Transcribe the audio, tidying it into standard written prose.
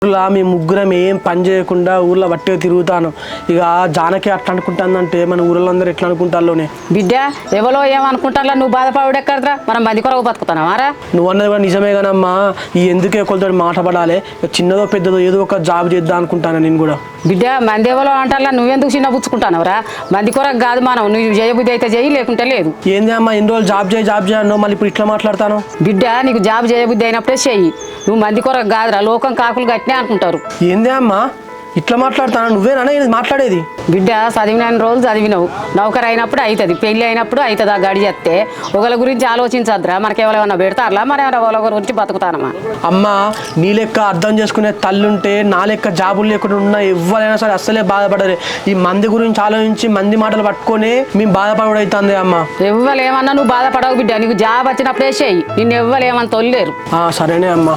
ఊళ్ళో మీ ముగ్గురం ఏం పని చేయకుండా ఊళ్ళో వట్టిగా తిరుగుతాను. ఇక జానకి అట్లా అనుకుంటుందంటే మన ఊళ్ళందరూ ఎట్లా అనుకుంటారులోనే. బిడ్డ ఎవరో ఏమనుకుంటారా, నువ్వు బాధపడు ఎక్కడరా, మనం మంది కొరకు బతుకుతున్నావారా? నువ్వు అన్నది కూడా నిజమే కానమ్మా. ఈ ఎందుకే ఒకరితో మాట పడాలి, చిన్నదో పెద్దదో ఏదో ఒక జాబ్ చేద్దాం అనుకుంటాను నేను కూడా. బిడ్డ మంది ఎవరో అంటారా, నువ్వెందుకు చిన్న పుచ్చుకుంటానవరా? మంది కొరకు కాదు, మనం నువ్వు చేయబుద్ధి అయితే చేయి, లేకుంటే లేదు. ఏంది అమ్మా ఇన్ని రోజులు జాబ్ చేయి అన్నావు, మళ్ళీ ఇప్పుడు ఇట్లా మాట్లాడతాను? బిడ్డ నీకు జాబ్ చేయబుద్ధి అయినప్పుడే చెయ్యి, నువ్వు మంది కొరకు కాదురా, లోకం కాకులు గట్టినే అనుకుంటారు. ఏందే అమ్మా ఇట్లా మాట్లాడతాను? నువ్వేనా ఇది మాట్లాడేది? బిడ్డ చదివిన రోజులు చదివినవు, నౌకరు అయినప్పుడు అవుతుంది, పెళ్ళి అయినప్పుడు అవుతుంది. ఆ గడి చేస్తే ఒకళ్ళ గురించి ఆలోచించద్దురా, మనకేమైనా పెడతారా, మరేమైనా ఒకళ్ళ గురించి బతుకుతానమ్మా. అమ్మా నీ లెక్క అర్థం చేసుకునే తల్లుంటే నా లెక్క జాబులు లేకుండా ఉన్న ఎవరైనా సరే అస్సలే బాధపడరు. ఈ మంది గురించి ఆలోచించి మంది మాటలు పట్టుకొని మేము బాధపడవుతుంది అమ్మా. ఎవ్వలేమన్నా నువ్వు బాధపడవు బిడ్డ, నీకు జాబ్ వచ్చినప్పుడే చెయ్యి, నిన్ను ఎవ్వలేమని తొలిలేరు. సరేనే అమ్మా.